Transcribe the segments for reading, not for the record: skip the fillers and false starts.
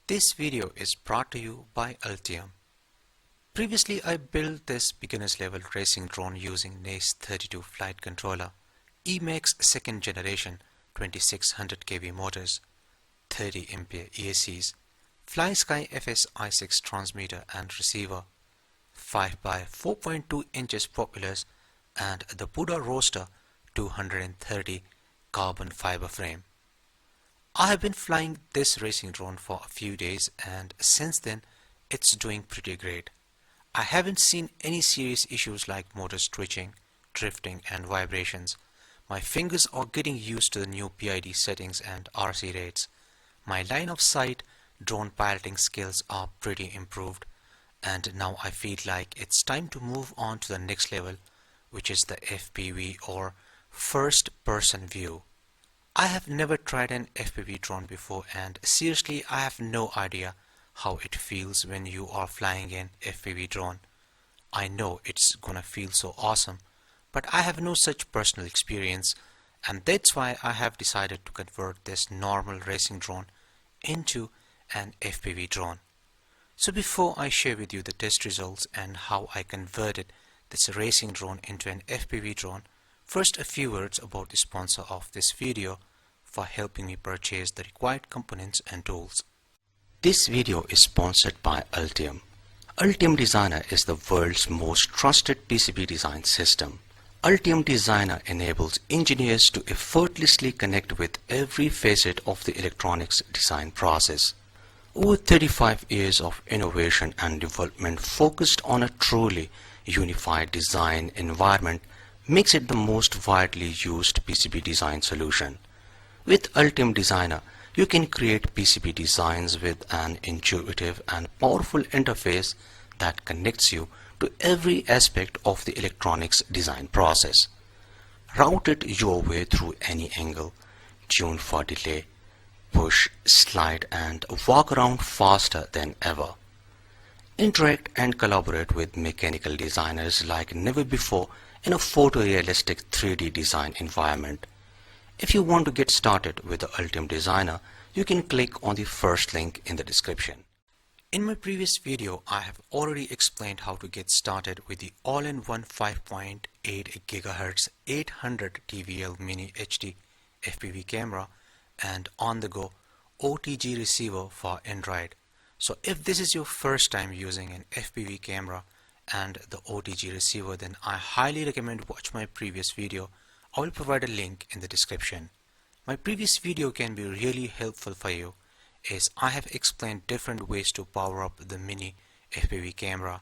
This video is brought to you by Altium. Previously, I built this beginner's level racing drone using Naze32 Flight Controller, EMAX second generation 2600 kV motors, 30 ampere ESCs, Flysky Fs-i6 Transmitter and receiver, 5 by 4.2 inches propellers, and the Puda Rooster 230 carbon fiber frame. I have been flying this racing drone for a few days, and since then it's doing pretty great. I haven't seen any serious issues like motors twitching, drifting and vibrations. My fingers are getting used to the new PID settings and RC rates. My line of sight drone piloting skills are pretty improved, and now I feel like it's time to move on to the next level, which is the FPV or first person view. I have never tried an FPV drone before, and seriously I have no idea how it feels when you are flying an FPV drone. I know it's gonna feel so awesome, but I have no such personal experience, and that's why I have decided to convert this normal racing drone into an FPV drone. So before I share with you the test results and how I converted this racing drone into an FPV drone, first a few words about the sponsor of this video for helping me purchase the required components and tools. This video is sponsored by Altium. Ultim Designer is the world's most trusted PCB design system. Ultim Designer enables engineers to effortlessly connect with every facet of the electronics design process. Over 35 years of innovation and development focused on a truly unified design environment makes it the most widely used PCB design solution. With Ultim Designer, you can create PCB designs with an intuitive and powerful interface that connects you to every aspect of the electronics design process. Route it your way through any angle, tune for delay, push, slide, and walk around faster than ever. Interact and collaborate with mechanical designers like never before in a photorealistic 3D design environment. If you want to get started with the Ultim Designer, you can click on the first link in the description. In my previous video, I have already explained how to get started with the all-in-one 5.8 GHz 800 TVL Mini HD FPV camera and on-the-go OTG receiver for Android. So if this is your first time using an FPV camera and the OTG receiver, then I highly recommend watch my previous video. I will provide a link in the description. My previous video can be really helpful for you, as I have explained different ways to power up the mini FPV camera.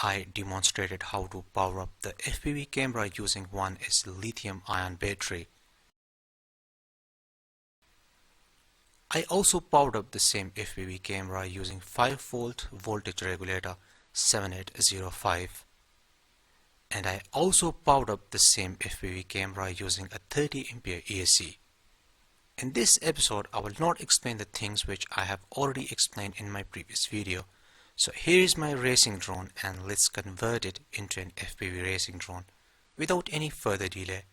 I demonstrated how to power up the FPV camera using one is lithium-ion battery. I also powered up the same FPV camera using 5-volt voltage regulator 7805. And I also powered up the same FPV camera using a 30 ampere ESC. In this episode, I will not explain the things which I have already explained in my previous video. So here is my racing drone, and let's convert it into an FPV racing drone. Without any further delay,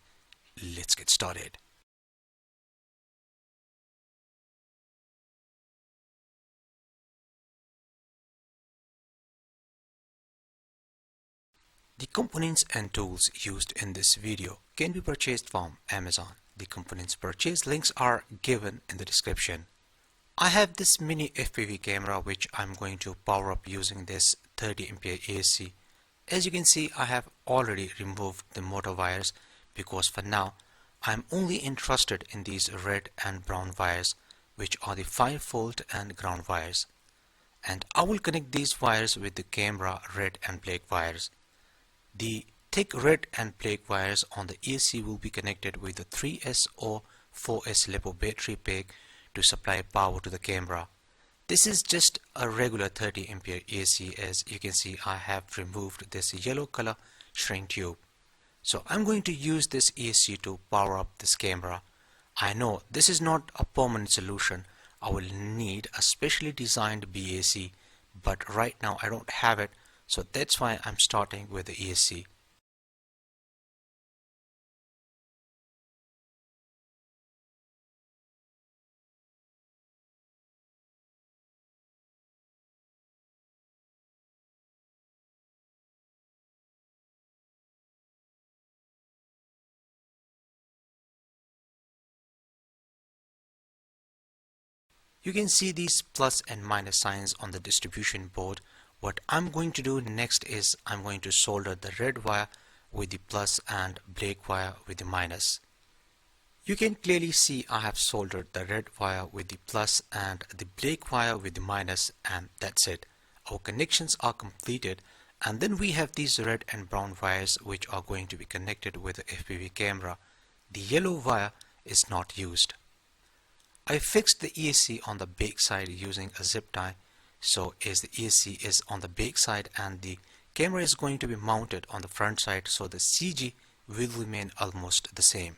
let's get started. The components and tools used in this video can be purchased from Amazon. The components purchase links are given in the description. I have this mini FPV camera which I'm going to power up using this 30 ampere ESC. As you can see, I have already removed the motor wires because for now I'm only interested in these red and brown wires, which are the 5-volt and ground wires. And I will connect these wires with the camera red and black wires. The thick red and black wires on the ESC will be connected with the 3S or 4S LiPo battery pack to supply power to the camera. This is just a regular 30 ampere ESC. As you can see, I have removed this yellow color shrink tube. So I'm going to use this ESC to power up this camera. I know this is not a permanent solution. I will need a specially designed BAC, but right now I don't have it. So that's why I'm starting with the ESC. You can see these plus and minus signs on the distribution board. What I'm going to do next is I'm going to solder the red wire with the plus and black wire with the minus. You can clearly see I have soldered the red wire with the plus and the black wire with the minus, and that's it. Our connections are completed, and then we have these red and brown wires which are going to be connected with the FPV camera. The yellow wire is not used. I fixed the ESC on the back side using a zip tie, so as the ESC is on the back side and the camera is going to be mounted on the front side, so the CG will remain almost the same.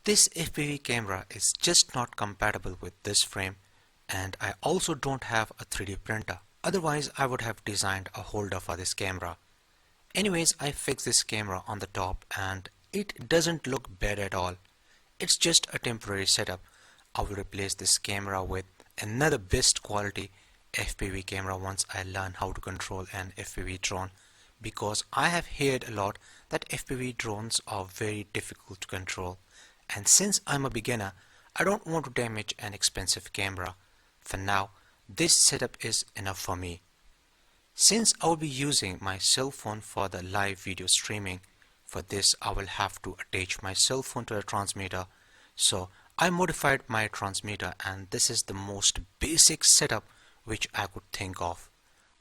This FPV camera is just not compatible with this frame, and I also don't have a 3D printer. Otherwise I would have designed a holder for this camera. Anyways, I fixed this camera on the top and it doesn't look bad at all. It's just a temporary setup. I will replace this camera with another best quality FPV camera once I learn how to control an FPV drone, because I have heard a lot that FPV drones are very difficult to control, and since I'm a beginner, I don't want to damage an expensive camera. For now, this setup is enough for me. Since I will be using my cell phone for the live video streaming, for this I will have to attach my cell phone to the transmitter, so I modified my transmitter, and this is the most basic setup which I could think of.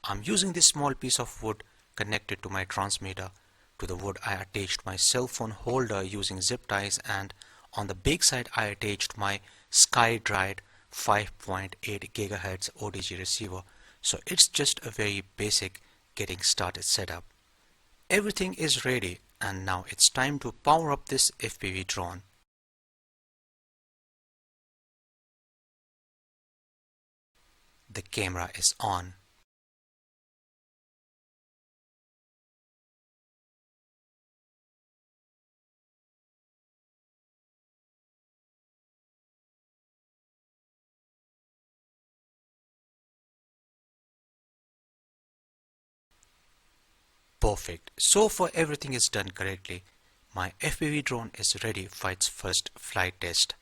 I'm using this small piece of wood connected to my transmitter. To the wood I attached my cell phone holder using zip ties, and on the back side I attached my skydroid 5.8 GHz OTG receiver. So it's just a very basic getting started setup. Everything is ready, and now it's time to power up this FPV drone. The camera is on. Perfect. So far everything is done correctly. My FPV drone is ready for its first flight test.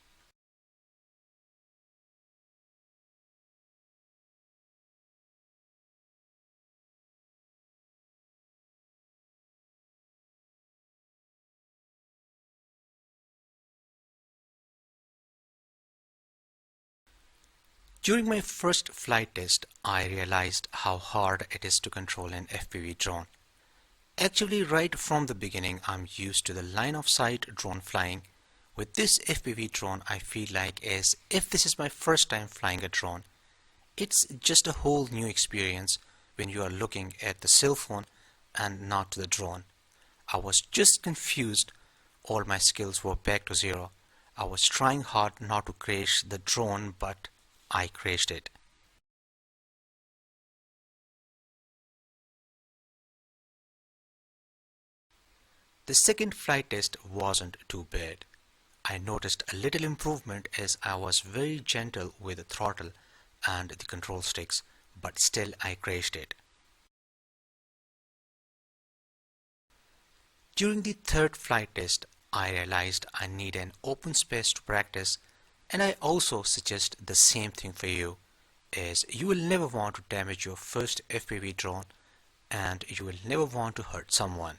During my first flight test, I realized how hard it is to control an FPV drone. Actually, right from the beginning, I'm used to the line of sight drone flying. With this FPV drone, I feel like as if this is my first time flying a drone. It's just a whole new experience when you are looking at the cell phone and not to the drone. I was just confused. All my skills were back to zero. I was trying hard not to crash the drone, but I crashed it. The second flight test wasn't too bad. I noticed a little improvement as I was very gentle with the throttle and the control sticks, but still I crashed it. During the third flight test, I realized I need an open space to practice, and I also suggest the same thing for you, as you will never want to damage your first FPV drone and you will never want to hurt someone.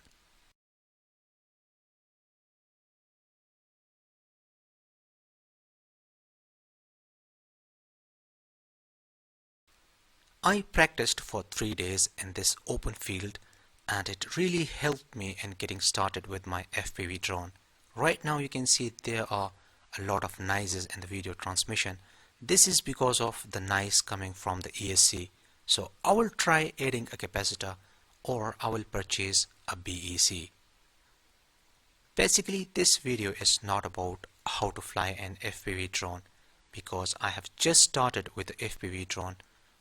I practiced for 3 days in this open field, and it really helped me in getting started with my FPV drone. Right now you can see there are a lot of noises in the video transmission. This is because of the noise coming from the ESC. So I will try adding a capacitor, or I will purchase a BEC. Basically, this video is not about how to fly an FPV drone, because I have just started with the FPV drone.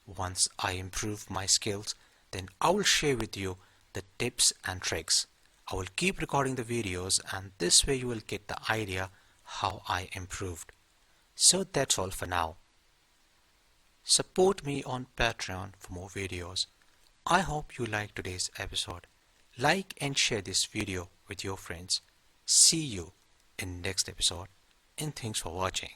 Once I improve my skills, then I will share with you the tips and tricks. I will keep recording the videos, and this way you will get the idea how I improved. So that's all for now. Support me on Patreon for more videos. I hope you liked today's episode. Like and share this video with your friends. See you in next episode, and thanks for watching.